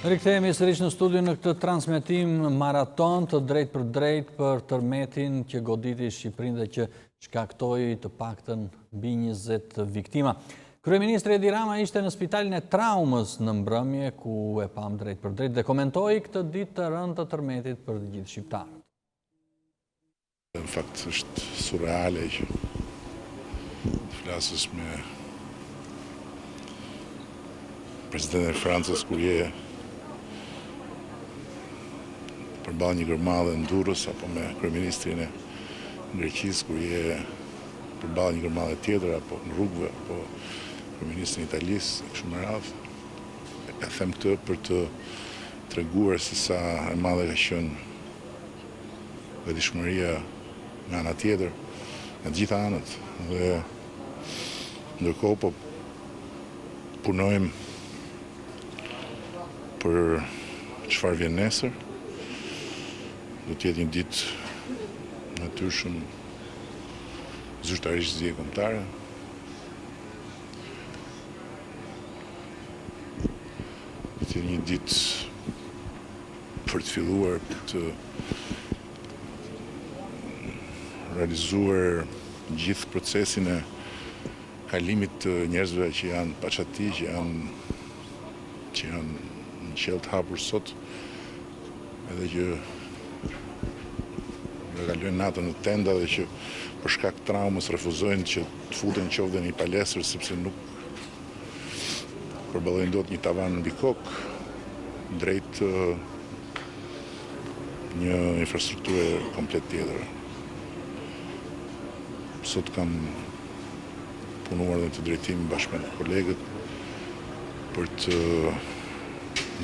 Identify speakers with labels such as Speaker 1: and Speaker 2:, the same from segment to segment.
Speaker 1: Rikthehemi sërish në studio në këtë transmetim maraton të drejt për tërmetin që goditi Shqipërinë dhe që shkaktoi të paktën mbi 20 viktima. Kryeministri Edi Rama ishte në spitalin e traumës në mbrëmje ku e pam drejt për drejt dhe komentoi këtë ditë të rëndë të tërmetit për të gjithë shqiptarët.
Speaker 2: Në fakt është surreale që të flasësh me presidentin e Francës kur je përballë një gërmadhe në Durrës apo me kryeministrin e Greqisë kur je përballë një gërmadhe tjetër apo në rrugëve apo kryeministrin e Italisë kështu me radhë. E them këtë për të treguar se sa e madhe ka qenë vetëdijshmëria nga ana tjetër, nga të gjitha anët. Dhe ndërkohë po punojmë për çfarë vjen nesër. Do të jetë një ditë natyrshëm zyrtarisht zgjedhje kombëtare. Do të jetë një ditë për të filluar të realizuar gjithë procesin e kalimit të njerëzve që janë paçati, që janë në qell të hapur sot, edhe që kalojnë natën në tenda dhe që për shkak të traumës refuzojnë që të futen qoftë në një palestër sepse nuk përballojnë dot një tavan mbi kokë drejt një infrastrukture komplet tjetër. Sot kam punuar në të drejtim bashkë me kolegët për të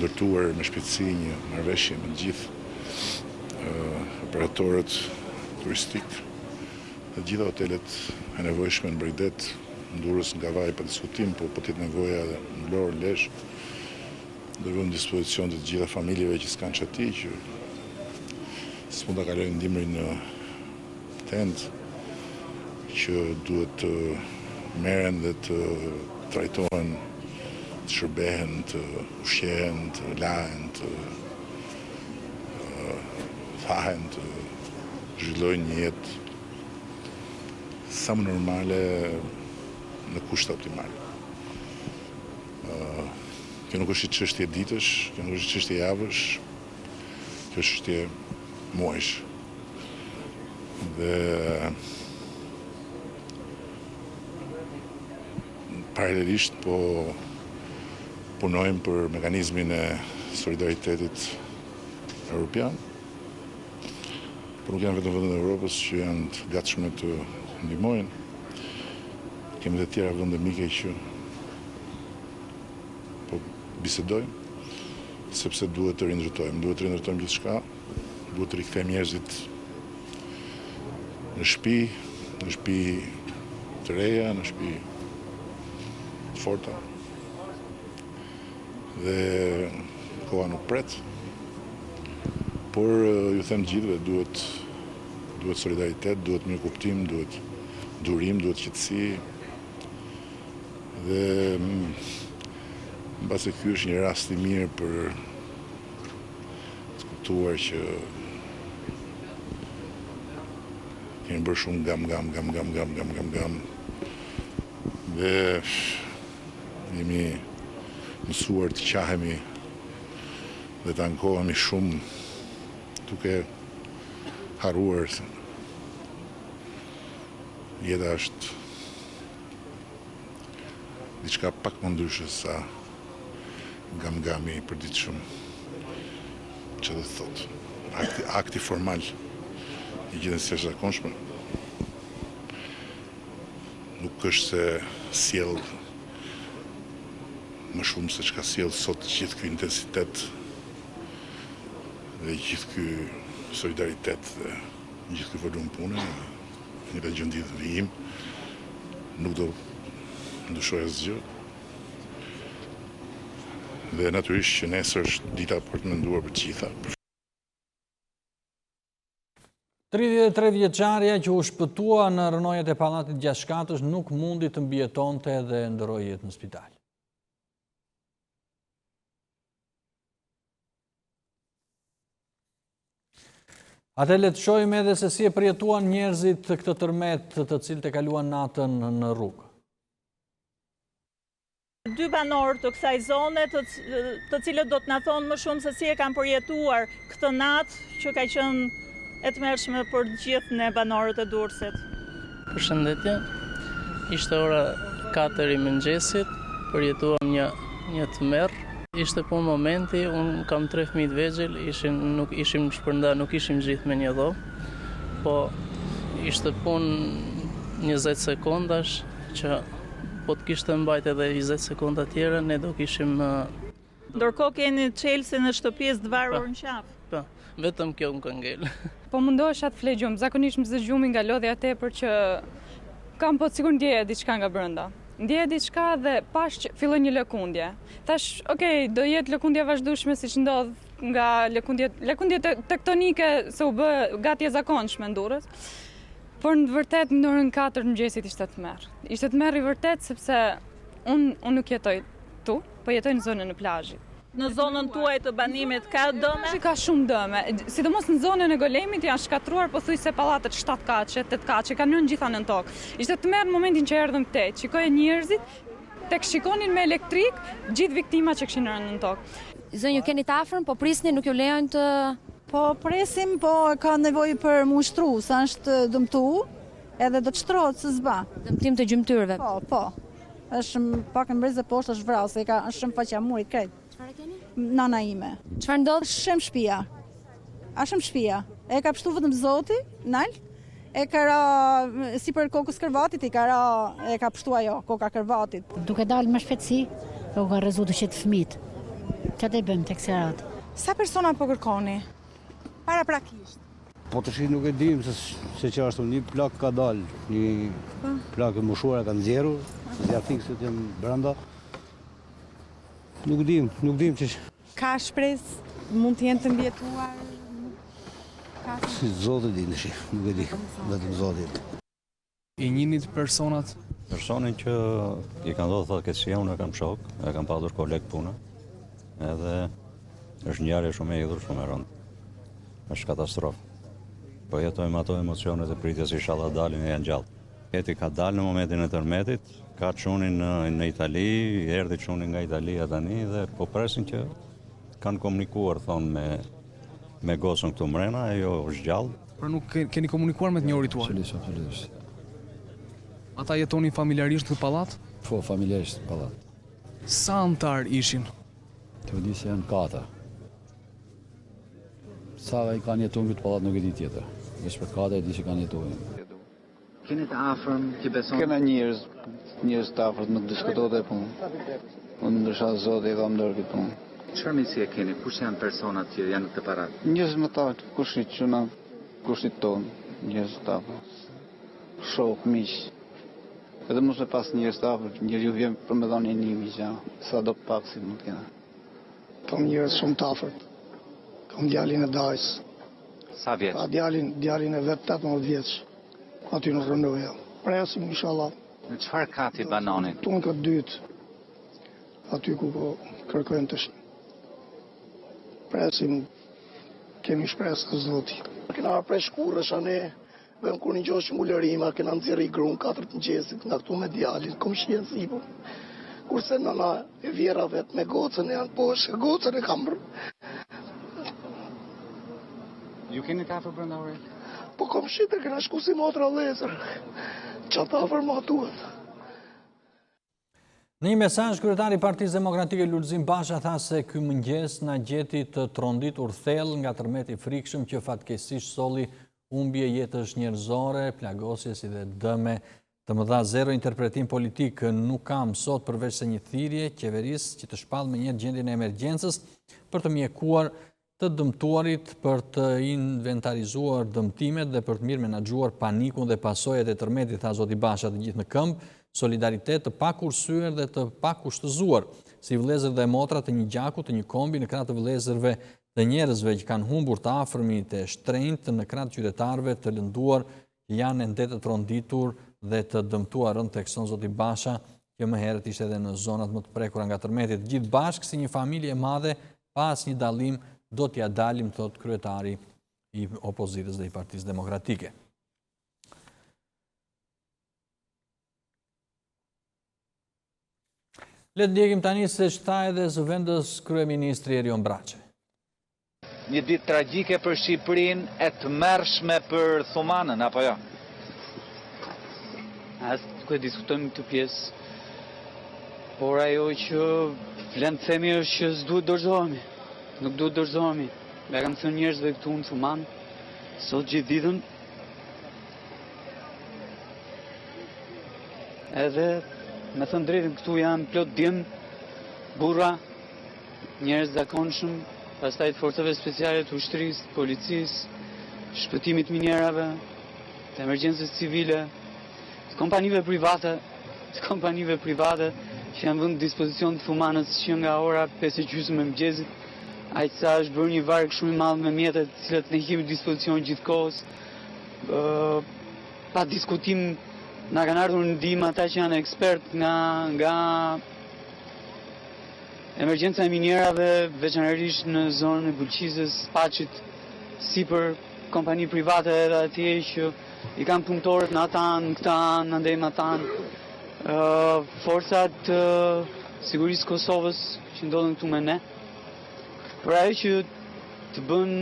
Speaker 2: ndërtuar me shpejtësi një marrëveshje me gjithë operatorët turistik dhe gjitha hotelet e nevojshme në Bregdet, në Durrës, nga vaj pa diskutim, po të jetë nevoja dhe në Lorë, Lesh, do vëmë dispozicion të gjitha familjeve që s'kanë qati, që s'mund ta kalojnë ndimrin në tent, që duhet të merren dhe të trajtohen, të shërbehen, të ushqehen, të lahen, të thahen, të zhvillojnë një jetë sa më normale në kushte optimale. Kjo nuk është çështje ditësh, kjo nuk është çështje javësh, kjo është çështje muajsh. Dhe paralelisht po punojmë për mekanizmin e solidaritetit evropian. Por nuk janë vetëm vendet e Evropës që janë të gatshme të ndihmojnë. Kemi dhe tjera vende mike që po bisedojmë, sepse duhet të rindërtojmë. Duhet të rindërtojmë gjithçka, duhet të rikthejmë njerëzit në shtëpi të reja, në shtëpi të forta. Dhe koha nuk pret. Por ju them gjithëve, duhet solidaritet, duhet mirëkuptim, duhet durim, duhet qetësi. Dhe mbase ky është një rast i mirë për të kuptuar që kemi bërë shumë gam. Dhe jemi mësuar të qahemi dhe të ankohemi shumë duke harruar se jeta është diçka pak më ndryshe sa gam-gami i përditshëm. Që do të thotë, akti formal i gjendjes së jashtëzakonshme nuk është se sjell më shumë se çka sjell sot gjithë ky intensitet dhe gjithë ky solidaritet dhe gjithë ky volum pune, një gjendje të vijim, nuk do ndryshoj asgjë. Dhe natyrisht që nesër është dita për të menduar për të gjitha.
Speaker 1: 33 vjeçaria që u shpëtua në rënojat e pallatit gjashtkatësh nuk mundi të mbijetonte dhe ndëroi jetë në spital. Atë le të shohim edhe se si e përjetuan njerëzit këtë tërmet të cilët e kaluan natën në rrugë.
Speaker 3: 2 banorë të kësaj zone, të cilët do të na thonë më shumë se si e kanë përjetuar këtë natë që ka qenë e tmerrshme për të gjithë ne banorët e Durrësit.
Speaker 4: Përshëndetje. Ishte ora 4 i mëngjesit, përjetuam një tmerr. Ishte po momenti, unë kam 3 fëmijë të vegjël, nuk ishim shpërnda, nuk ishim gjithë me një dhomë, po ishte punë 20 sekondash që po të kishte mbajt edhe 20 sekonda tjera, ne do kishim...
Speaker 3: Ndërkohë keni çelësi në shtëpisë të varur në qafë.
Speaker 4: Po, vetëm kjo më ka ngel.
Speaker 5: Po mundohesha të flej gjumë, zakonisht më zë gjumi nga lodhja tepër që kam po sigur ndjeje diçka nga brenda. Ndjeje diçka dhe pash që filloi një lëkundje. Thash, okay, do jetë lëkundje vazhdueshme siç ndodh nga lëkundje tektonike se u bë gati e zakonshme në Durrës. Por në vërtet në orën 4 mëngjesit ishte tmerr. Ishte tmerr i vërtet sepse unë nuk jetoj tu, po jetoj në zonën e plazhit.
Speaker 3: Në zonën tuaj të banimit ka dëme?
Speaker 5: Ka shumë dëme, sidomos në zonën e golemit janë shkatruar pothuajse pallatet 7 kaqe, 8 kaqe, kanë rënë gjitha nën tokë. Ishte tmerr në momentin që erdhëm te, shikoje njerëzit, tek shikonin me elektrik gjithë viktimat që kishin rënë nën tokë.
Speaker 6: Zënjë, ju keni të afërm, po prisni, nuk ju lejojnë të...
Speaker 7: Po presim, po ka nevojë për mu shtru, sa është dëmtu, edhe do të shtrohet se zba.
Speaker 6: Dëmtim të gjymtyrëve?
Speaker 7: Po. Është pak në brezë poshtë është vrasë, është shumë faqja muri krejt.
Speaker 6: Çfarë keni?
Speaker 7: Nana ime.
Speaker 6: Çfarë ndodh?
Speaker 7: Shem shtëpia. Ashëm shtëpia. E ka pështu vetëm Zoti, nal. E ka ra sipër kokës kërvatit, e ka pështu ajo koka kërvatit.
Speaker 8: Duke dalë me shpejtësi, u ka rrezu të qetë fëmijët. Çfarë bëjmë tek serat?
Speaker 9: Sa persona po kërkoni? Para prakisht.
Speaker 10: Po të shi nuk e dim se që ashtu një plak ka dalë, një plak e moshuar ka nxjerrur, zja fikset e brenda. Nuk dim që...
Speaker 9: Ka shpresë, mund të jenë të mbjetuar?
Speaker 10: Zoti di nëshi, nuk e di, vetëm Zoti.
Speaker 11: I njinit personat?
Speaker 12: Personin që i kanë dhënë fatkeqësia, unë e kam shok, e kam padur koleg puna, edhe është ngjarje shumë e hidhur, shumë e rëndë. Është katastrofë. Po jetojmë ato emocionet e pritjes inshallah dalin e janë gjallë. Jeti ka dalë në momentin e tërmetit, ka çunin në Itali, erdhi çuni nga Italia tani dhe po presin që kanë komunikuar thonë me gocën këtu mrena, ajo është gjallë.
Speaker 11: Por nuk keni komunikuar me të njëri tuaj?
Speaker 10: Absolutisht.
Speaker 11: Ata jetonin familjarisht në pallat?
Speaker 10: Po, familjarisht në pallat.
Speaker 11: Sa antar ishin?
Speaker 10: Të di se janë 4. Sa i kanë jetuar në këtë pallat nuk e di tjetër. Veç për 4 e di që kanë jetuar.
Speaker 13: Keni të afërm që beson?
Speaker 14: Kena njerëz të afërt, nuk diskutohet e punë. Unë ndrysha Zoti e kam dorë këtë punë.
Speaker 13: Çfarë mendje keni? Kush janë personat që janë të paratë?
Speaker 14: Njerëz më të afërt, kushit që na kushit tonë, njerëz të afërt. Shok, miq. Edhe mos me pas njerëz të afërt, njeriu vjen për me dhënë një miq, sa do pak si mund të kena.
Speaker 15: Kam njerëz shumë të afërt. Kam djalin e dajs.
Speaker 13: Sa vjeç?
Speaker 15: Djalin e vet 18 vjeç. Aty në rrënoja. Presim inshallah.
Speaker 13: Në çfarë kati banonin?
Speaker 15: Tonë këtë dytë. Aty ku po kërkojnë të presim. Kemi shpresë në Zoti. Kena prej shkurrësh ne, vëm kur një gjosh mulërima, kena nxjerrë i grun 4 mëngjesit nga këtu me djalin, kom shien sipër. Kurse nana e vjera vet me gocën e janë poshtë, gocën e kam.
Speaker 13: Ju keni të afër brenda orët?
Speaker 15: Po kom shite, kena shku si motra lezër. Qa të afër ma duhet.
Speaker 1: Në një mesazh, kryetari i Partisë Demokratike Lulzim Basha tha se ky mëngjes na gjeti të tronditur thellë nga tërmeti frikshëm që fatkeqësisht solli humbje jetësh njerëzore, plagosje si dhe dëme të mëdha. Zero interpretim politik nuk kam sot përveç se një thirrje qeverisë që të shpallë me një gjendjen e emergjencës për të mjekuar të dëmtuarit, për të inventarizuar dëmtimet dhe për të mirë menaxhuar panikun dhe pasojat e tërmetit, tha zoti Basha, të gjithë në këmbë, solidaritet të pakursyer dhe të pakushtëzuar, si vëllezër dhe motra të një gjaku, të një kombi, në krah të vëllezërve dhe njerëzve që kanë humbur të afërmit e shtrenjtë, në krah të qytetarëve të lënduar që janë ende të tronditur dhe të dëmtuar, tekson zoti Basha, që më herët ishte edhe në zonat më të prekura nga tërmeti. Të gjithë bashkë si një familje e madhe, pas një dallim do t'ja dalim, thot kryetari i opozitës dhe i Partisë Demokratike. Le të ndjekim tani se ç'tha edhe zëvendës kryeministri Erion Braçe.
Speaker 13: Një ditë tragjike për Shqipërinë, e tmerrshme për Thumanën, apo jo?
Speaker 16: As ku e diskutojmë këtë pjesë, por ajo që vlen të themi është që s'duhet dorëzohemi. Nuk duhet dorëzohemi. Me kam thënë njerëzve këtu në Thuman, sot gjithë ditën, edhe me thënë drejtën këtu janë plot djemë, burra, njerëz zakonshëm, pastaj të forcave speciale të ushtrisë, policisë, shpëtimit minjerave, të emergjencës civile, të kompanive private që janë vënë në dispozicion të Thumanës që nga ora 5:30 e mëngjesit, aq sa është bërë një varg shumë i madh me mjetet të cilat ne kemi në dispozicion gjithkohës. Pa diskutim na kanë ardhur në ndihmë ata që janë ekspert nga emergjenca e minjerave, veçanërisht në zonën e Bulqizës, Paçit, sipër kompani private edhe atje që i kanë punëtorët në ata në këta anë, ndaj më ata. Forcat sigurisë Kosovës që ndodhen këtu me ne. Por ajo që të bën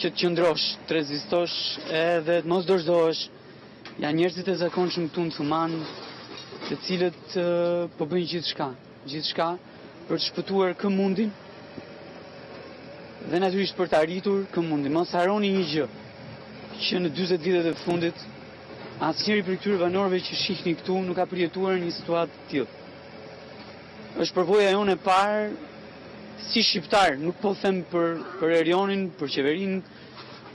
Speaker 16: që të qëndrosh, të rezistosh edhe të mos dorëzohesh, janë njerëzit e zakonshëm këtu në Thuman, të cilët po bëjnë gjithçka për të shpëtuar kë mundin dhe natyrisht për të arritur kë mundin. Mos harroni një gjë, që në 40 vitet e fundit asnjëri prej këtyre banorëve që shihni këtu nuk ka përjetuar një situatë të tillë. Është përvoja jonë e parë si shqiptar, nuk po them për Erionin, për qeverinë,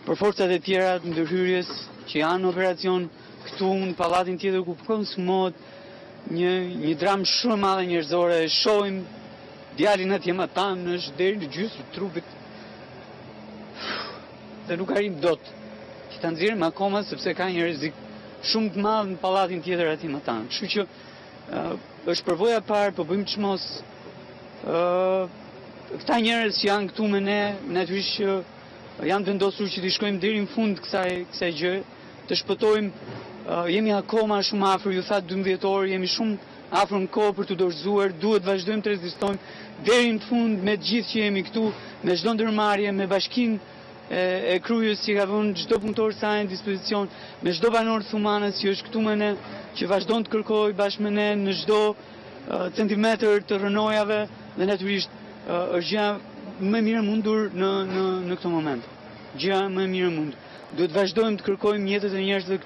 Speaker 16: për forcat e tjera të ndërhyrjes që janë në operacion këtu në pallatin tjetër ku konsumohet një dramë shumë e madhe njerëzore. Shohim djalin atje më tanë është deri në gjysmë të trupit dhe nuk arrim dot që ta nxjerrim akoma sepse ka një rrezik shumë të madh në pallatin tjetër atje më tanë. Kështu që është përvoja e parë, po bëjmë çmos. Këta njerëz që janë këtu me ne, natyrisht që janë vendosur që të shkojmë deri në fund kësaj gjë, të shpëtojmë. Jemi akoma shumë afër, ju tha 12 orë, jemi shumë afër në kohë për të dorëzuar, duhet vazhdojmë të rezistojmë deri në fund me gjithë që jemi këtu, me çdo ndërmarrje, me bashkinë e krujës që ka vënë çdo punëtor saj në dispozicion, me çdo banor të Thumanës që është këtu me ne, që vazhdon të kërkojë bashkë me ne në çdo centimetër të rënojave dhe natyrisht është gjëja më mirë mundur në këtë moment. Gjëja më e mirë mundur. Duhet vazhdojmë të kërkojmë jetët e njerëzve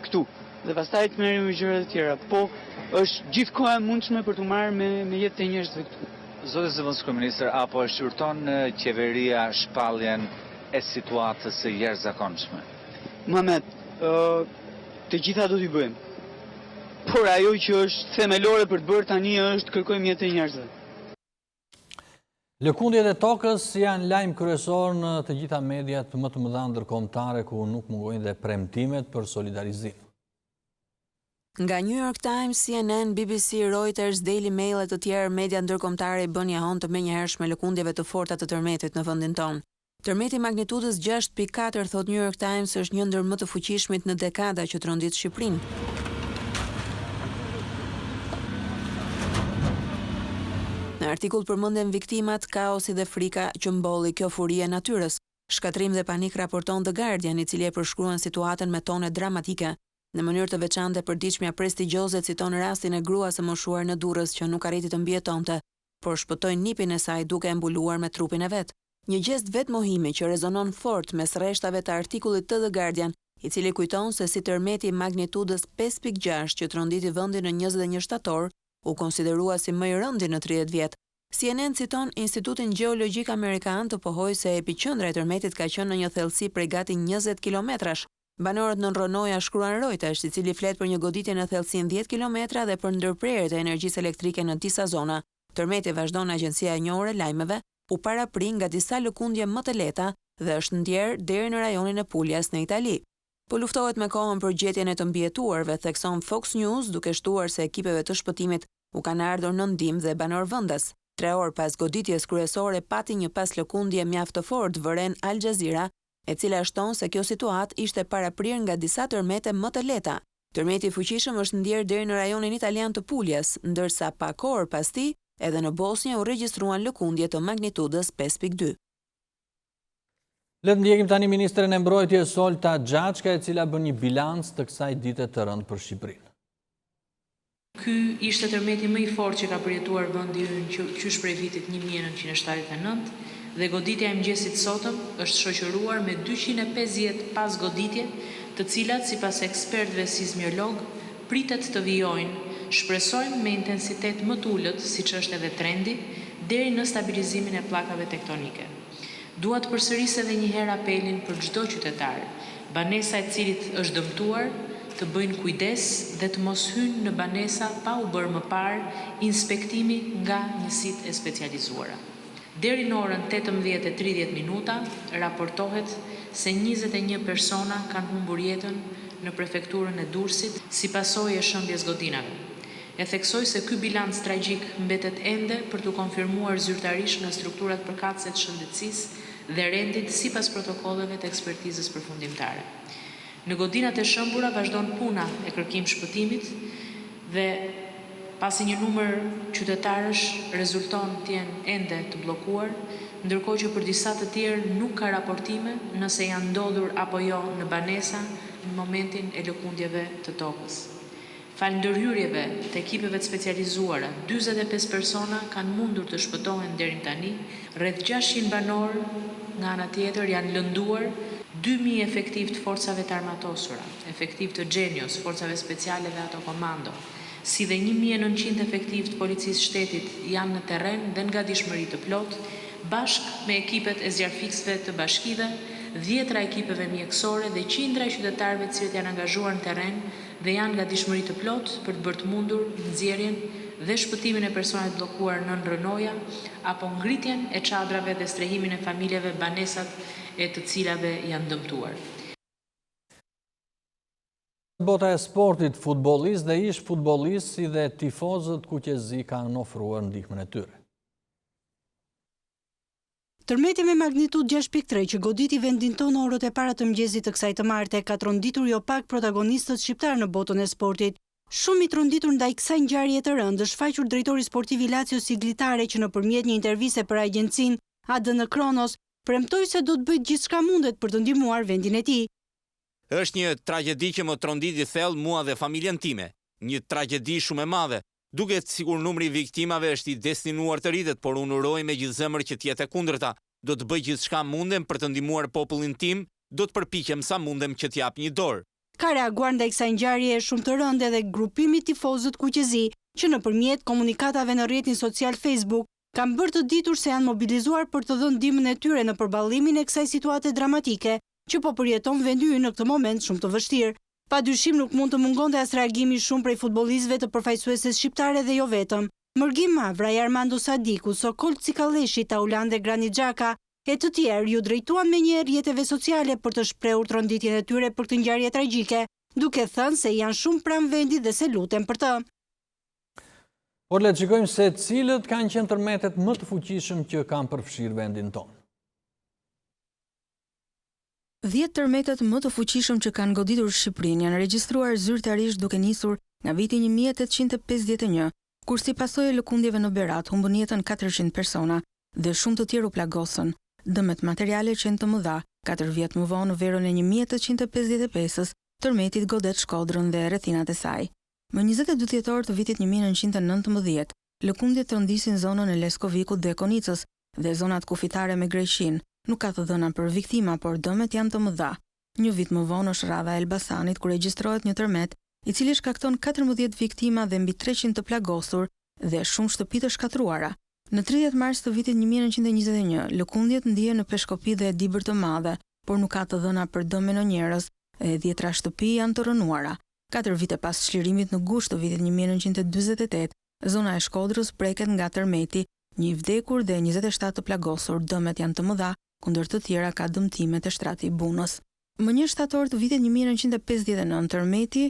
Speaker 16: këtu. Dhe pastaj të merrem me gjërat e tjera. Po është gjithkohë e mundshme për të marrë me jetët e njerëzve këtu.
Speaker 13: Zoti zëvendës kryeministër, apo shqyrton qeveria shpalljen e situatës së jashtëzakonshme?
Speaker 16: Muhamet, të gjitha do t'i bëjmë. Por ajo që është themelore për të bërë tani është kërkojmë jetën e njerëzve.
Speaker 1: Lëkundjet e tokës janë lajm kryesor në të gjitha mediat më të mëdha ndërkombëtare ku nuk mungojnë dhe premtimet për solidarizim.
Speaker 17: Nga New York Times, CNN, BBC, Reuters, Daily Mail e të tjerë media ndërkombëtare bën një hon të menjëhershme lëkundjeve të forta të tërmetit në vendin tonë. Tërmeti magnitudës 6.4, thot New York Times, është një ndër më të fuqishmit në dekada që trondit Shqipërinë. Në artikull përmenden viktimat, kaosi dhe frika që mbolli kjo furi e natyrës. Shkatrim dhe panik raporton The Guardian, i cili e përshkruan situatën me tone dramatike. Në mënyrë të veçantë përdiqmja prestigjioze citon rastin e gruas së moshuar në Durrës që nuk arriti të mbijetonte, por shpëtoi nipin e saj duke e mbuluar me trupin e vet. Një gjest vetmohimi që rezonon fort mes rreshtave të artikullit të The Guardian, i cili kujton se si tërmeti magnitudës 5.6 që tronditi vendin në 21 shtator, u konsiderua si më i rëndi në 30 vjet. CNN citon Institutin Gjeologjik Amerikan të pohoj se epiqendra e tërmetit ka qenë në një thellësi prej gati 20 kilometrash. Banorët në rrënoja shkruan Reuters, i cili flet për një goditje në thellësinë 10 kilometra dhe për ndërprerje të energjisë elektrike në disa zona. Tërmeti, vazhdon agjencia e njohur e lajmeve, u paraprin nga disa lëkundje më të lehta dhe është ndjer deri në rajonin e Puljas në Itali. Po luftohet me kohën për gjetjen e të mbijetuarve, thekson Fox News, duke shtuar se ekipeve të shpëtimit u kanë ardhur në ndihmë dhe banor vendas. 3 orë pas goditjes kryesore pati një pas lëkundje mjaft të fortë, vëren Al Jazeera, e cila shton se kjo situatë ishte paraprirë nga disa tërmete më të lehta. Tërmeti fuqishëm është ndjerë deri në rajonin italian të Puljes, ndërsa pak orë pas tij edhe në Bosnjë u regjistruan lëkundje të magnitudës 5.2.
Speaker 1: Le të ndjekim tani ministren e mbrojtjes Olta Xhaçka, e cila bën një bilanc të kësaj dite të rëndë për Shqipërinë.
Speaker 18: Ky ishte tërmeti më i fortë që ka përjetuar vendi ynë qysh prej vitit 1979 dhe goditja e mëngjesit sotëm është shoqëruar me 250 pas goditje, të cilat sipas ekspertëve sismolog pritet të vijojnë, shpresojmë me intensitet më të ulët, siç është edhe trendi, deri në stabilizimin e pllakave tektonike. Dua të përsëris edhe një herë apelin për çdo qytetar, banesa e cilit është dëmtuar, të bëjnë kujdes dhe të mos hynë në banesa pa u bërë më parë inspektimi nga njësitë e specializuara. Deri në orën 18:30 raportohet se 21 persona kanë humbur jetën në prefekturën e Durrësit si pasojë e shëndjes godinave. E theksoj se ky bilanc tragjik mbetet ende për të konfirmuar zyrtarisht nga strukturat përkatëse të shëndetësisë dhe rendit sipas protokolleve të ekspertizës përfundimtare. Në godinat e shëmbura vazhdon puna e kërkim shpëtimit dhe pasi një numër qytetarësh rezulton të jenë ende të bllokuar, ndërkohë që për disa të tjerë nuk ka raportime nëse janë ndodhur apo jo në banesa në momentin e lëkundjeve të tokës. Falë ndërhyrjeve të ekipeve të specializuara, 45 persona kanë mundur të shpëtohen deri tani, rreth 600 banorë nga ana tjetër janë lënduar, 2.000 efektiv të forcave të armatosura, efektiv të Gjenios, forcave speciale dhe ato komando, si dhe 1.900 efektiv të policisë shtetit janë në terren dhe nga dishmëri të plot, bashkë me ekipet e zjarfiksve të bashkive, 10 ekipeve mjekësore dhe qindra e qytetarëve të cilët janë angazhuar në terren dhe janë nga dishmëri të plot për të bërë të mundur nxjerrjen dhe shpëtimin e personave të bllokuar në rrënoja apo ngritjen e çadrave dhe strehimin e familjeve banesat e të cilave janë dëmtuar.
Speaker 1: Bota e sportit, futbollistë dhe ish futbollistë si dhe tifozët kuqezi kanë ofruar ndihmën e tyre.
Speaker 19: Tërmeti me magnitudë 6.3 që goditi vendin tonë orët e para të mëngjesit të kësaj të marte ka tronditur jo pak protagonistët shqiptar në botën e sportit. Shumë i tronditur ndaj kësaj ngjarje të rëndë është shfaqur drejtori sportiv i Lazio Siglitare që nëpërmjet një interviste për agjencinë ADN Kronos premtoi se do të bëjë gjithçka mundet për të ndihmuar vendin e tij.
Speaker 20: Është një tragjedi që më tronditi thellë mua dhe familjen time. Një tragjedi shumë e madhe. Duket sikur numri i viktimave është i destinuar të rritet, por unë uroj me gjithë zemër që të jetë e kundërta. Do të bëj gjithçka mundem për të ndihmuar popullin tim, do të përpiqem sa mundem që t'jap një dorë.
Speaker 19: Ka reaguar ndaj kësaj ngjarje shumë të rëndë edhe grupimi tifozët kuqezi, që nëpërmjet komunikatave në rrjetin social Facebook kanë bërë të ditur se janë mobilizuar për të dhënë ndihmën e tyre në përballimin e kësaj situate dramatike që po përjeton vendi ynë në këtë moment shumë të vështirë. Padyshim nuk mund të mungonte as reagimi shumë prej futbollistëve të përfaqësuesës shqiptare dhe jo vetëm. Mërgim Mavra, Armando Sadiku, Sokol Cikaleshi, Taulan dhe Grani Xhaka e të tjerë ju drejtuan me një rrjeteve sociale për të shprehur tronditjen e tyre për këtë ngjarje tragjike, duke thënë se janë shumë pranë vendit dhe se lutem për të.
Speaker 1: Por le të shikojmë se cilët kanë qenë tërmetet më të fuqishëm që kanë përfshirë vendin tonë.
Speaker 21: 10 tërmetet më të fuqishëm që kanë goditur Shqipërinë janë regjistruar zyrtarisht duke nisur nga viti 1851, kur si pasojë e lëkundjeve në Berat humbën jetën 400 persona dhe shumë të tjerë u plagosën. Dëmet materiale qenë të mëdha. 4 vjet më vonë në verën e 1855-s, tërmeti godet Shkodrën dhe rrethinat e saj. Më 22 dhjetor të vitit 1919, lëkundjet trondisin zonën e Leskovikut dhe Konicës dhe zonat kufitare me Greqin. Nuk ka të dhëna për viktima, por dëmet janë të mëdha. Një vit më vonë është rradha e Elbasanit ku regjistrohet një tërmet i cili shkakton 14 viktima dhe mbi 300 të plagosur dhe shumë shtëpi të shkatruara. Në 30 mars të vitit 1921, lëkundjet ndihen në Peshkopi dhe Dibër të Madhe, por nuk ka të dhëna për dëme në njerëz e 10 shtëpi janë të rënuara. 4 vite pas çlirimit në gusht të vitit 1948, zona e Shkodrës preket nga tërmeti, një i vdekur dhe 27 të plagosur. Dëmet janë të mëdha, kundër të tjera ka dëmtime të shtrati i Bunës. Më 1 shtator të vitit 1959, tërmeti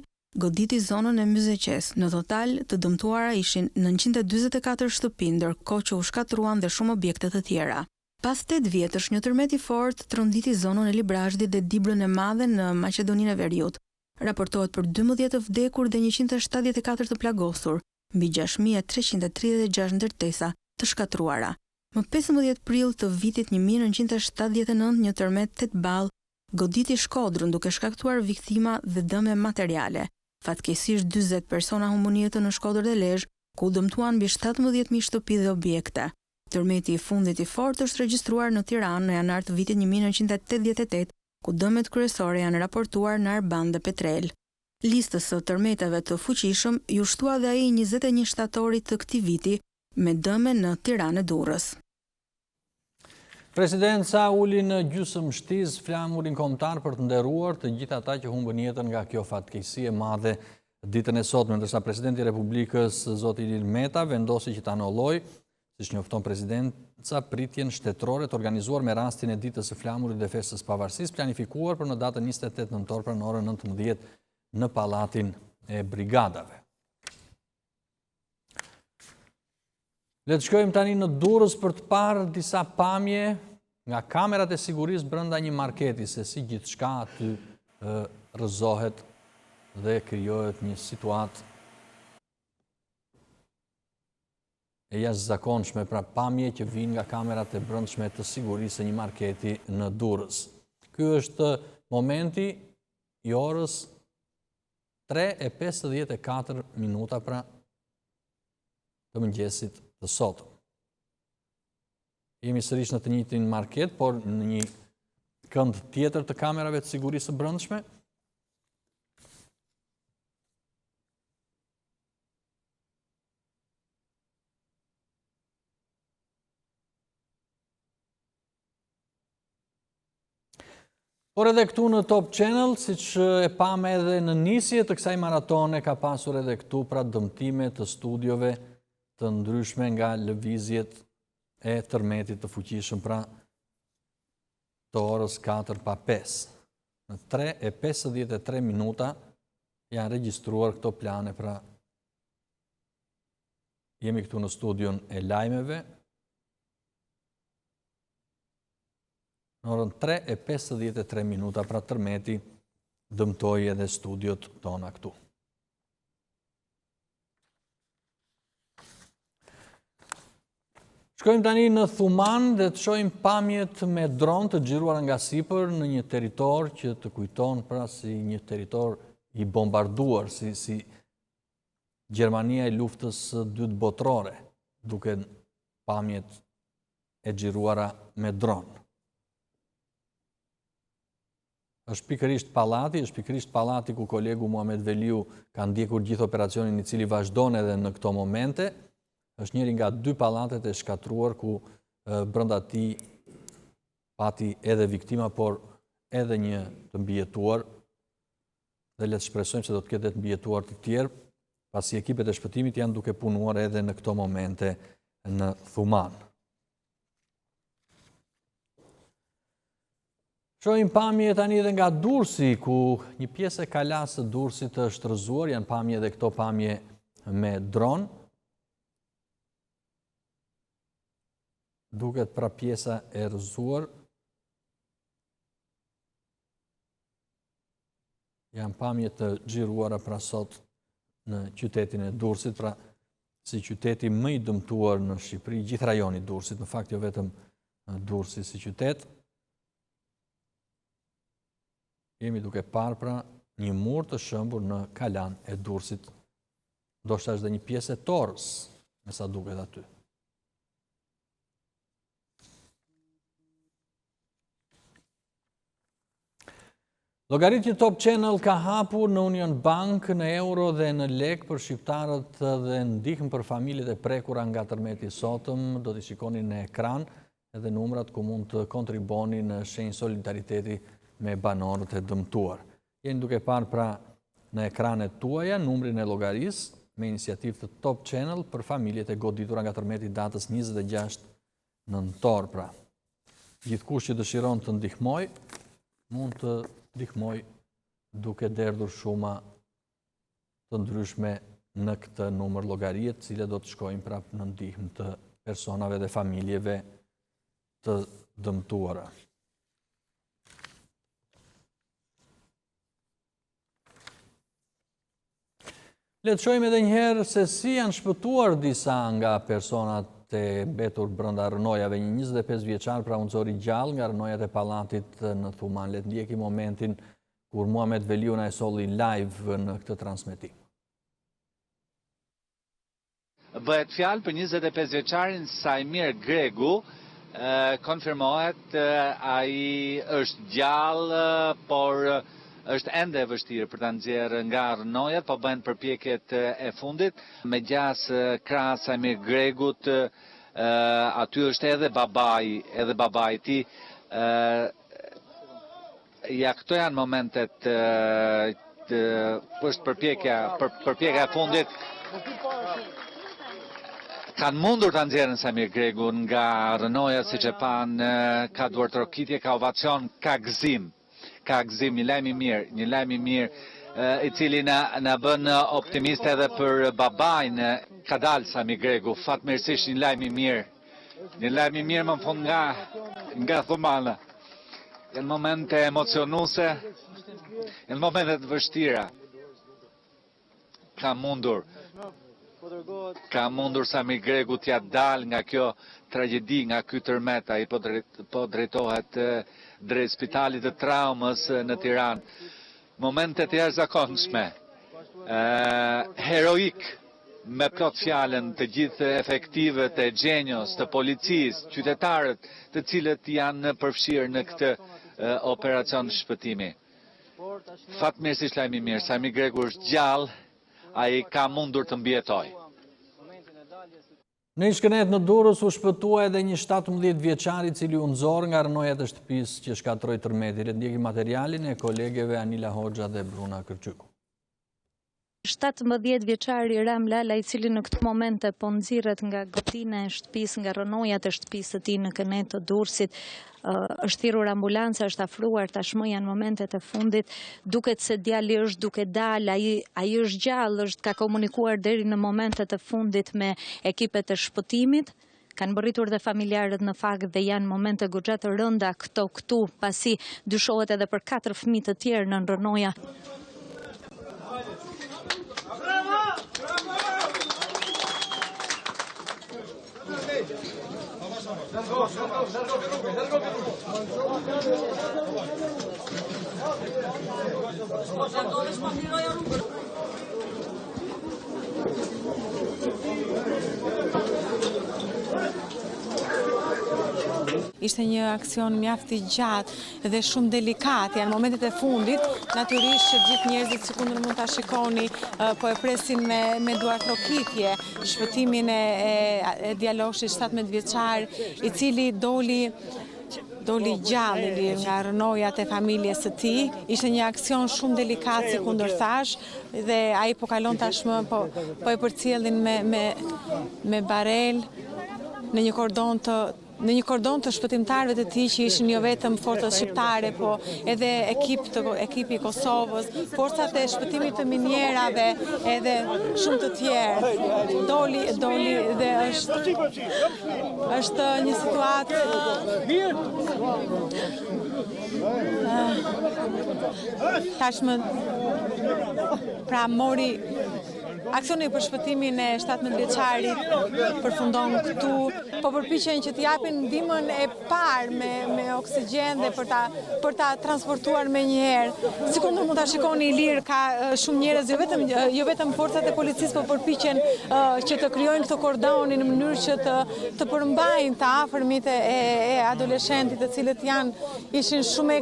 Speaker 21: goditi zonën e Myzeqes. Në total të dëmtuara ishin 944 shtëpi, ndërkohë që u shkatruan dhe shumë objekte të tjera. Pas 8 vjetësh, një tërmet i fortë tronditi zonën e Librazhdit dhe Dibrën e Madhe në Maqedoninë e Veriut. Raportohet për 12 të vdekur dhe 174 të plagosur, mbi 6.336 ndërtesa të shkatruara. Më 15 prill të vitit 1979, një tërmet 8 ballë goditi Shkodrën duke shkaktuar viktima dhe dëme materiale. Fatkeqësisht 40 persona humbën jetën në Shkodër dhe Lezhë, ku dëmtuan mbi 17.000 shtëpi dhe objekte. Tërmeti i fundit i fortë është regjistruar në Tiranë në janar të vitit 1988, ku dëmet kryesore janë raportuar në Arban dhe Petrel. Listës së tërmeteve të fuqishëm ju shtua dhe ai 21 shtatorit të këtij viti me dëme në Tiranë e Durrës.
Speaker 1: Presidenca uli në gjysmështiz flamurin kombëtar për të nderuar të gjithë ata që humbën jetën nga kjo fatkeqësi e madhe ditën e sotme, ndërsa presidenti i Republikës zoti Ilir Meta vendosi që ta anullojë, siç njofton presidenca, pritjen shtetërore të organizuar me rastin e ditës së flamurit dhe festës së pavarësisë, planifikuar për në datën 28 nëntor në orën 19 në Pallatin e Brigadave. Le të shkojmë tani në Durrës për të parë disa pamje nga kamerat e sigurisë brenda një marketi, se si gjithçka aty rrëzohet dhe krijohet një situatë e jashtëzakonshme, pra pamje që vijnë nga kamerat e brendshme të sigurisë së një marketi në Durrës. Ky është momenti i orës 3:54 minuta, pra të mëngjesit të sotëm. Jemi sërish në të njëjtin market, por në një kënd tjetër të kamerave të sigurisë së brendshme. Por edhe këtu në Top Channel, siç e pam edhe në nisje të kësaj maratone, ka pasur edhe këtu pra dëmtime të studiove të ndryshme nga lëvizjet e tërmetit të fuqishëm, pra të orës 4:05. Në 3:53 minuta janë regjistruar këto plane, pra jemi këtu në studion e lajmeve. Në orën 3:53 minuta, pra tërmeti dëmtoi edhe studiot tona këtu. Shkojmë tani në Thuman dhe të shohim pamjet me dron të xhiruar nga sipër në një territor që të kujton pra si një territor i bombarduar, si Gjermania e luftës së dytë botërore, duke pamjet e xhiruara me dron. Është pikërisht pallati ku kolegu Muhamet Veliu ka ndjekur gjithë operacionin, i cili vazhdon edhe në këto momente. Është njëri nga 2 pallatet e shkatruar ku brenda tij pati edhe viktima, por edhe një të mbijetuar. Dhe le të shpresojmë se do të ketë të mbijetuar të tjerë, pasi ekipet e shpëtimit janë duke punuar edhe në këto momente në Thuman. Shohim pamje tani edhe nga Durrësi, ku një pjesë e kalasë së Durrësit është rrëzuar, janë pamje edhe këto pamje me dron. Duket pra pjesa e rrëzuar. Janë pamje të xhiruara pra sot në qytetin e Durrësit, pra si qyteti më i dëmtuar në Shqipëri, gjithë rajoni i Durrësit, në fakt jo vetëm Durrësi si qytet. Jemi duke parë pra një mur të shëmbur në kalan e Durrësit. Ndoshta është dhe një pjesë e torrës, me sa duket aty. Llogaritja Top Channel ka hapur në Union Bank, në euro dhe në lek për shqiptarët dhe ndihmë për familjet e prekura nga tërmeti sotëm. Do t'i shikoni në ekran edhe numrat ku mund të kontriboni në shenjë solidariteti me banorët e dëmtuar. Jeni duke parë pra në ekranet tuaja numrin e llogarisë me iniciativë të Top Channel për familjet e goditura nga tërmeti datës 26 nëntor. Pra, gjithkush që dëshiron të ndihmoj, mund të ndihmoj duke derdhur shuma të ndryshme në këtë numër llogarie, të cilat do të shkojnë prapë në ndihmë të personave dhe familjeve të dëmtuara. Le të shohim edhe njëherë se si janë shpëtuar disa nga personat e mbetur brenda rënojave. Një 25 vjeçar pra unëzori gjallë nga rënojat e pallatit në Thuman. Le të ndjekim momentin kur Muhamet Veliu na e solli live në këtë transmetim.
Speaker 13: Bëhet fjalë për 25 vjeçarin Sajmir Gregu, konfirmohet ai është gjallë, por është ende e vështirë për ta nxjerrë nga rënojat, po bëhen përpjekjet e fundit. Me gjas krahas Sajmir Gregut, aty është edhe babai i tij. Ja, këto janë momentet, është përpjekja e fundit. Kanë mundur të nxjerrën Sajmir Gregun nga rënoja, siç e panë, ka duar trokitje, ka ovacion, ka gëzim. Një lajm i mirë, i cili na bën optimist edhe për babain. Ka dalë Sajmir Gregu, fatmirësisht një lajm i mirë më në fund nga Thumana. Janë momente emocionuese, janë momente të vështira. Ka mundur Sajmir Gregu t'ja dalë nga kjo tragjedi, nga ky tërmet. Ai po drejtohet drejt spitalit të traumës në Tiranë. Momente të jashtëzakonshme, heroik, me plot fjalën të gjithë efektivet e gjenjos, të policisë, qytetarët, të cilët janë përfshirë në këtë operacion shpëtimi. Fatmirësisht lajmi mirë, Sajmir Gregu është gjallë, ai ka mundur të mbijetojë.
Speaker 1: Në një shkënet në Durrës u shpëtua edhe një 17 vjeçar i cili u nxorr nga rënojat e shtëpisë që shkatroi Tërmeti. Le të ndjekim materialin e kolegeve Anila Hoxha dhe Bruna Kërçyku.
Speaker 2: 17 vjeçari Ram Lala, i cili në këtë momente po nxirret nga gotina e shtëpisë, nga rënojat e shtëpisë së tij në kënet të Durrësit, është thirrur ambulanca, është afruar, tashmë janë momentet e fundit. Duket se djali është duke dalë, ai është gjallë, ka komunikuar deri në momentet e fundit me ekipet e shpëtimit. Kanë bërritur dhe familjarët në fakt dhe janë momente goxha të rënda këtu, pasi dyshohet edhe për 4 fëmijë të tjerë në rënoja.
Speaker 9: Ishte një aksion mjaft i gjatë dhe shumë delikat. Janë momentet e fundit, natyrisht që gjithë njerëzit sekundën mund ta shikoni, po e presin me duar trokitje shpëtimin e djaloshit 17 vjeçar, i cili doli gjallë nga rënojat e familjes së tij. Ishte një aksion shumë delikat, si kundërthash, dhe ai po kalon tashmë, po e përcjellin me barel në një kordon të shpëtimtarëve të tij që ishin jo vetëm forcat shqiptare, po edhe ekipi i Kosovës, forcat e shpëtimit të minjerave, edhe shumë të tjerë. Doli dhe është një situatë tashmë pra mori aksioni për shpëtimin e 17 vjeçarit përfundon këtu, po përpiqen që të japin ndihmën e parë me oksigjen dhe për ta transportuar më njëherë. Sikur mund ta shikoni Ilir, ka shumë njerëz, jo vetëm forcat e policisë, po përpiqen që të krijojnë këtë kordonin në mënyrë që të përmbajnë të afërmit e adoleshentit, të cilët ishin shumë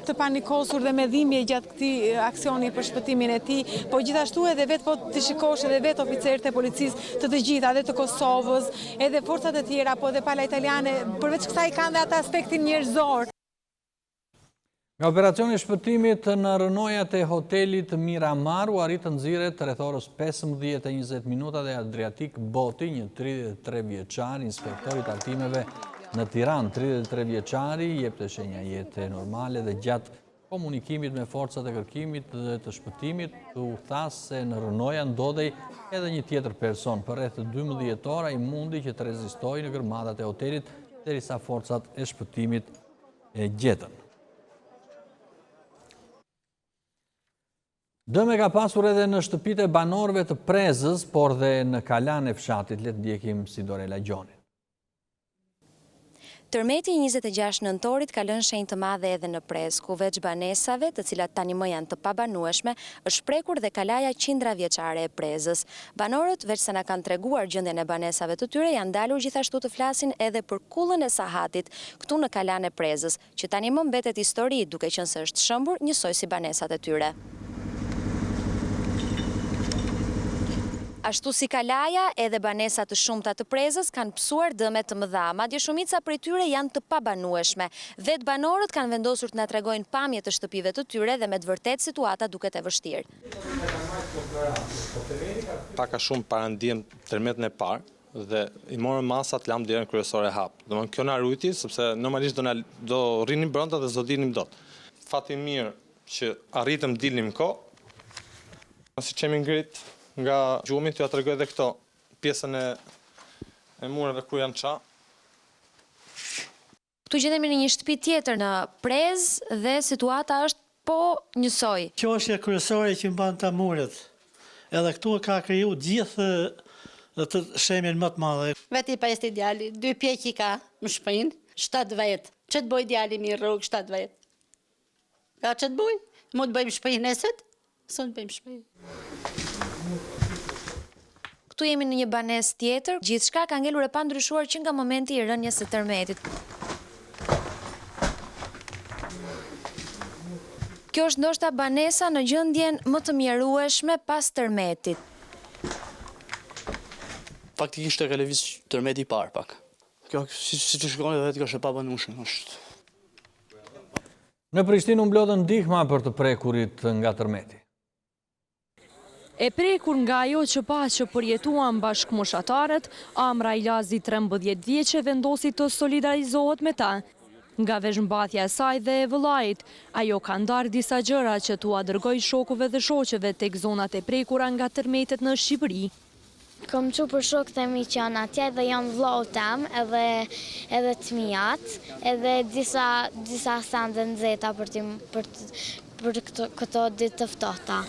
Speaker 9: të panikosur dhe me dhimbje gjatë këtij aksioni për shpëtimin e tij, po gjithashtu edhe vetë po të shikosh edhe vetë oficerët e policisë të gjitha dhe të Kosovës, edhe forcat e tjera, po edhe pala italiane, përveç kësaj kanë dhe ata aspektin njerëzor.
Speaker 1: Nga operacioni i shpëtimit në rënojat e hotelit Miramar u arrit të nxirret rreth orës 15:20 minuta dhe Adriatik Boti, një 33 vjeçar, inspektor i tatimeve në Tiranë. 33 vjeçari jep të shenja jete normale dhe gjatë komunikimit me forcat e kërkimit dhe të shpëtimit u tha se në rënoja ndodhej edhe një tjetër person. Për rreth 12 orë ai mundi që të rezistojë në gërmatat e hotelit derisa forcat e shpëtimit e gjetën. Dëme ka pasur edhe në shtëpitë e banorëve të Prezës, por dhe në kalan e fshatit. Le të ndjekim si Dorela Gjoni.
Speaker 4: Tërmeti 26 nëntorit ka lënë shenjë të madhe edhe në Prezë, ku veç banesave, të cilat tani më janë të pabanueshme, është prekur dhe kalaja qindra vjeçare e Prezës. Banorët, veç se na kanë treguar gjendjen e banesave të tyre, janë dalur gjithashtu të flasin edhe për kullën e sahatit këtu në kalan e Prezës, që tani më mbetet histori, duke qenë se është shëmbur njësoj si banesat e tyre. Ashtu si kalaja, edhe banesat të shumta të Prezës kanë pësuar dëme të mëdha, madje shumica prej tyre janë të pabanueshme. Vetë banorët kanë vendosur të na tregojnë pamje të shtëpive të tyre dhe me të vërtet situata duket e vështirë.
Speaker 22: Paka shumë parandiem tërmetin e parë dhe i morën masat lam derën kryesore hap. Domthonjë kjo na rujti sepse normalisht do rrinim brenda dhe s'do dilnim dot. Fati mirë që arritëm dilnim kohë. Si qemi ngrit nga gjumi, të ja tregoj edhe këto pjesën e mureve ku janë qa.
Speaker 4: Këtu gjendemi në një shtëpi tjetër në Prezë dhe situata është po njësoj.
Speaker 23: Kjo është e kryesore që mban ta muret. Edhe këtu ka kriju gjithë të shemin më të madhe.
Speaker 8: Veti pa esti djali, 2 pjeqi ka më shpinë, 7 vet. Që të boj djali mi rrugë 7 vet? Ka që të boj? Mu të bëjmë shpinë neset? Së të bëjmë shpinë.
Speaker 4: Këtu jemi në një banes tjetër, gjithçka ka ngelur e pandryshuar që nga momenti i rënjes së tërmetit. Kjo është ndoshta banesa në gjendjen më të mjerueshme pas tërmetit.
Speaker 24: Faktikisht e ka lëviz tërmeti i parë pak. Kjo si që shkoni dhe kjo është e pabanueshme.
Speaker 1: Në Prishtinë u mblodhën ndihma për të prekurit nga tërmeti.
Speaker 25: E prekur nga ajo që pas që përjetuan bashkëmoshatarët, Amra Ilazi 13 vjeçe vendosi të solidarizohet me ta. Nga veshmbathja e saj dhe e vëllait, ajo ka ndarë disa gjëra që tua dërgoj shokëve dhe shoqeve tek zonat e prekura nga tërmetet në Shqipëri.
Speaker 26: Kom që për shokët e mi që janë atje dhe janë vllau tem edhe të mijat, edhe disa sande nxehta për këto ditë të ftohta.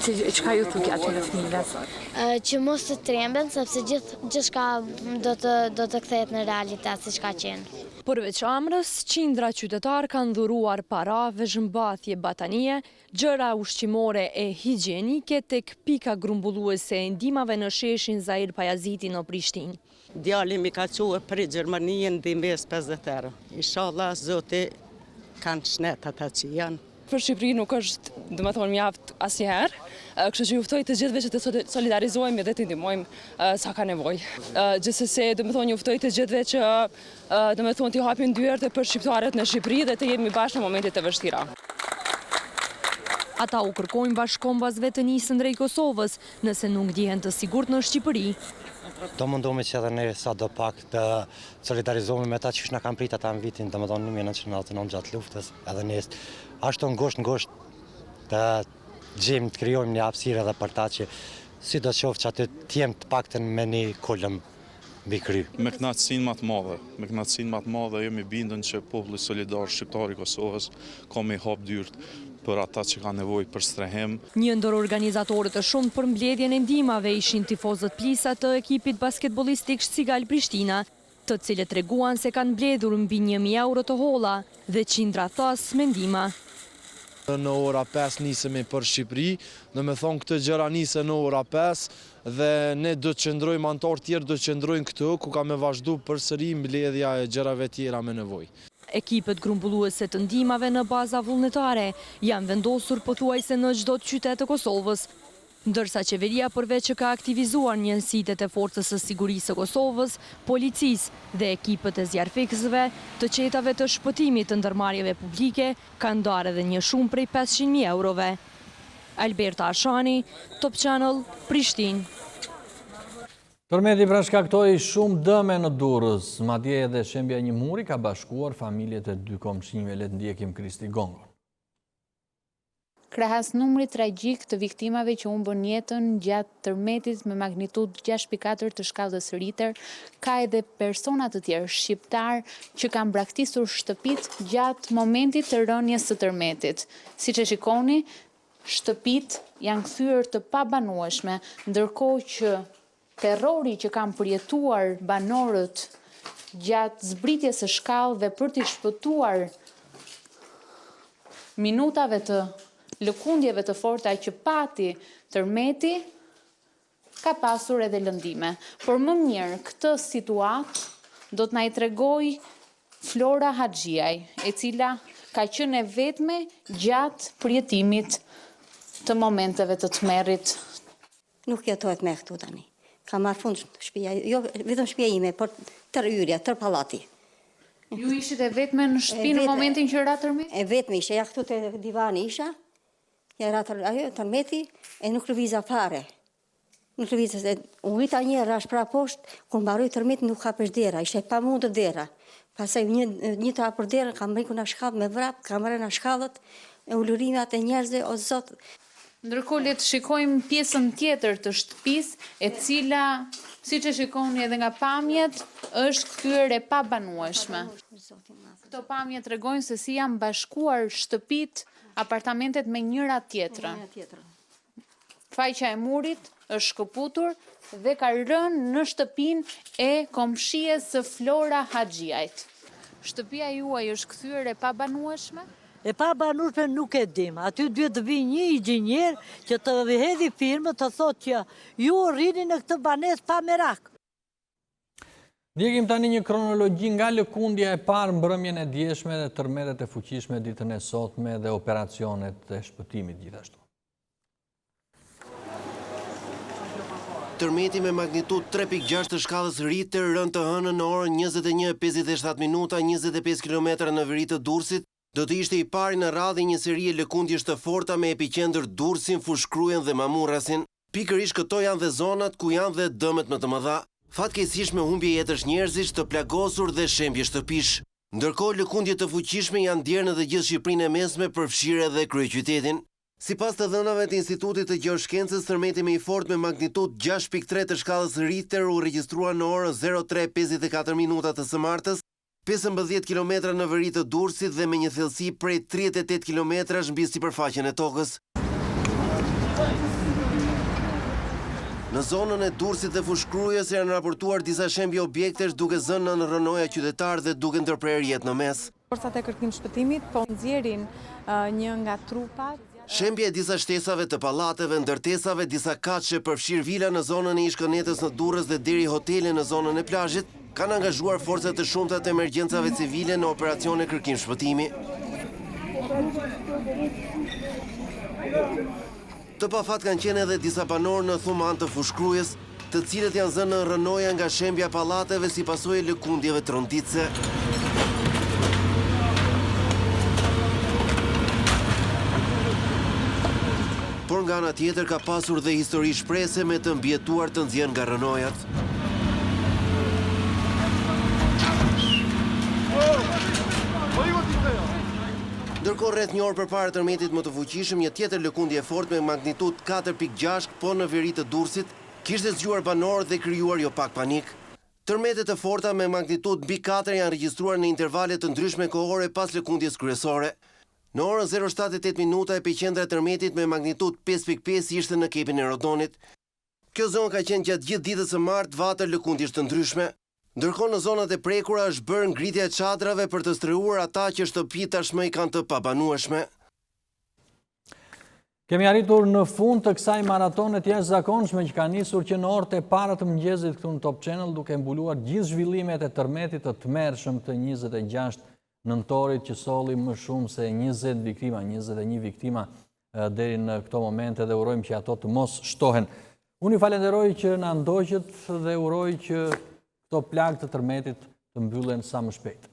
Speaker 25: Çka ju thuki aty në fëmijëve?
Speaker 26: Që mos të tremben, sepse gjithçka do të kthehet në realitet siç ka qenë.
Speaker 25: Përveç Amrës, qindra qytetar kanë dhuruar para, veshmbathje, batanie, gjëra ushqimore e higjienike tek pika grumbulluese e ndihmave në sheshin Zahir Pajaziti në Prishtinë.
Speaker 27: Djali mi ka thue për Gjermaninë ndihmës 50 euro. Inshallah Zoti kanë shnet ata që janë.
Speaker 5: Për Shqipëri nuk është, domethënë, mjaft asnjëherë, kështu që juftoj të gjithëve që të solidarizohemi dhe të ndihmojmë sa ka nevojë. Gjithsesi, domethënë, juftoj të gjithëve që domethënë t'i hapin dyert për shqiptarët në Shqipëri dhe të jemi bashkë në momentet e vështira.
Speaker 25: Ata u kërkojnë bashkëkombësve të nisën drejt Kosovës, nëse nuk ndihen të sigurt në Shqipëri.
Speaker 28: Do mundohemi që edhe ne sa do pak të solidarizohemi me ata që na kanë pritur ata në vitin, domethënë 1999 gjatë luftës, edhe ne ashtu ngosht të gjejmë të krijojmë një hapësirë edhe për ta që sidoqoftë që aty të jem të paktën me një kolëm mbi kry.
Speaker 29: Me kënaqësinë më të madhe jemi bindën që populli solidar shqiptar i Kosovës ka me hap dyert për ata që ka nevojë për strehim.
Speaker 25: Një ndër organizatorët e shumtë për mbledhjen e ndihmave ishin tifozët plisa të ekipit basketbollistik Shcigal Prishtina, të cilët treguan se kanë mbledhur mbi 1000 euro të holla dhe qindra thas me ndihma.
Speaker 30: Në ora 5 nisemi për Shqipëri, do me thonë këtë gjëra nise në ora 5 dhe ne do të qëndrojmë antar tjerë, do të qëndrojmë këtu ku ka me vazhdu përsëri mbledhja e gjërave tjera me nevojë.
Speaker 25: Ekipet grumbulluese të ndihmave në baza vullnetare janë vendosur pothuajse në çdo qytet të Kosovës, ndërsa qeveria përveç që ka aktivizuar njësitet e forcës së sigurisë së Kosovës, policisë dhe ekipet e zjarfikësve të qetave të shpëtimit të ndërmarrjeve publike, kanë ndarë edhe një shumë prej 500.000 eurove. Alberta Ashani, Top Channel, Prishtinë.
Speaker 1: Tërmeti pra shkaktoi shumë dëme në Durrës, madje edhe shembja një muri ka bashkuar familjet e 2 komshinjve. Le të ndjekim Kristi Gongon.
Speaker 3: krahas numrit tragjik të viktimave që humbën jetën gjatë tërmetit me magnitudë 6.4 të shkallës Richter, ka edhe persona të tjerë shqiptar që kanë braktisur shtëpitë gjatë momentit të rënjes së tërmetit. Siç e shikoni, shtëpitë janë kthyer të pabanueshme, ndërkohë që terrori që kanë përjetuar banorët gjatë zbritjes së shkallëve për t'i shpëtuar minutave të lëkundjeve të forta që pati tërmeti, ka pasur edhe lëndime. Por më mirë, këtë situatë do të na i tregoj Flora Haxhiaj, e cila ka qenë e vetme gjatë përjetimit të momenteve të tmerrit.
Speaker 6: Nuk jetohet me këtu tani. Ka marrë fund shtëpia, jo vetëm shtëpia ime, por tër yrja, tër pallati.
Speaker 3: Ju ishit e vetme në shtëpi në momentin që ra tërmeti?
Speaker 6: E vetme isha, ja këtu te divani isha, ja ra tërmeti, e nuk lëviza fare. Nuk lëviza, u ngita një rash pra poshtë, kur mbaroi tërmeti nuk hapësh dera, ishte pamundur dera. Pastaj një të hapur derën, kam rrikur në shkallë me vrap, kam rënë në shkallët, e ulurimet e njerëzve, o zot.
Speaker 3: Ndërkohë le të shikojmë pjesën tjetër të shtëpisë, e cila, siç e shikoni edhe nga pamjet, është kthyer e pabanueshme. Këto pamje tregojnë se si janë bashkuar shtëpitë, apartamentet me njëra tjetrën. Faqja e murit është shkëputur dhe ka rënë në shtëpinë e komshies së Flora Haxhiajt. Shtëpia juaj është kthyer e pabanueshme?
Speaker 7: E pabanueshme nuk e dim. Aty duhet të vijë një inxhinier që të hedhë firmën të thotë që ju rrini në këtë banesë pa merak.
Speaker 1: Ndjekim tani një kronologji nga lëkundja e parë mbrëmjen e djeshme dhe tërmetet e fuqishme ditën e sotme dhe operacionet e shpëtimit gjithashtu.
Speaker 10: Tërmeti me magnitud 3.6 të shkallës Richter rënë të hënën në orën 21:57 minuta, 25 km në veri të Durrësit, do të ishte i pari në radhë një serie lëkundjesh të forta me epiqendër Durrësin, fushë dhe Mamurrasin. Pikërisht këto janë dhe zonat ku janë dhe dëmet më të mëdha, fatkeqësisht me humbje jetësh njerëzish, të plagosur dhe shembje shtëpish. Ndërkohë lëkundjet të fuqishme janë ndjerë në të gjithë Shqipërinë e mesme, përfshirë edhe kryeqytetin. Sipas të dhënave të Institutit të Gjeoshkencës, tërmeti më i fortë me magnitudë 6.3 të shkallës Richter u regjistrua në orën 03:54 minuta të së martës, 15 km në veri të Durrësit dhe me një thellësi prej 38 km mbi sipërfaqen e tokës. Në zonën e Durrësit dhe fushkrujës janë raportuar disa shembje objektesh duke zënë në rrënoja qytetar dhe duke ndërprerë jetë në mes.
Speaker 9: Forcat e kërkim shpëtimit po nxjerrin një nga trupat.
Speaker 10: Shembje e disa shtesave të pallateve, ndërtesave, disa kaqe përfshirë vila në zonën e ish-kënetës në Durrës dhe deri hotele në zonën e plazhit, kanë angazhuar forcat të shumta të emergjencave civile në operacione kërkim shpëtimi. Të pafat kanë qenë edhe disa banorë në thuman të fushkrujës, të cilët janë zënë në rrënoja nga shembja pallateve si pasojë e lëkundjeve tronditse. Por nga ana tjetër ka pasur dhe histori shprese me të mbjetuar të nxjerrë nga rrënojat. Ndërkohë rreth një orë përpara tërmetit më të fuqishëm, një tjetër lëkundje e fortë me magnitudë 4.6 po në veri të Durrësit kishte zgjuar banorët dhe krijuar jo pak panik. Tërmetet e forta me magnitudë mbi 4 janë regjistruar në intervale të ndryshme kohore pas lëkundjes kryesore. Në orën 07:08 minuta epiqendra e tërmetit me magnitudë 5.5 ishte në kepin e Rodonit. Kjo zonë ka qenë gjatë gjithë ditës së martë vatër lëkundjesh të ndryshme. Ndërkohë në zonat e prekura është bërë ngritja e çadrave për të strehuar ata që shtëpitë tashmë i kanë të pabanueshme.
Speaker 1: Kemi arritur në fund të kësaj maratone të jashtëzakonshme që ka nisur që në orët e para të mëngjesit këtu në Top Channel, duke mbuluar gjithë zhvillimet e tërmetit të tmerrshëm të 26 nëntorit që solli më shumë se 20 viktima, 21 viktima deri në këto momente dhe urojmë që ato të mos shtohen. Unë ju falenderoj që na ndoqët dhe uroj që këto plagë të tërmetit të mbyllen sa më shpejt.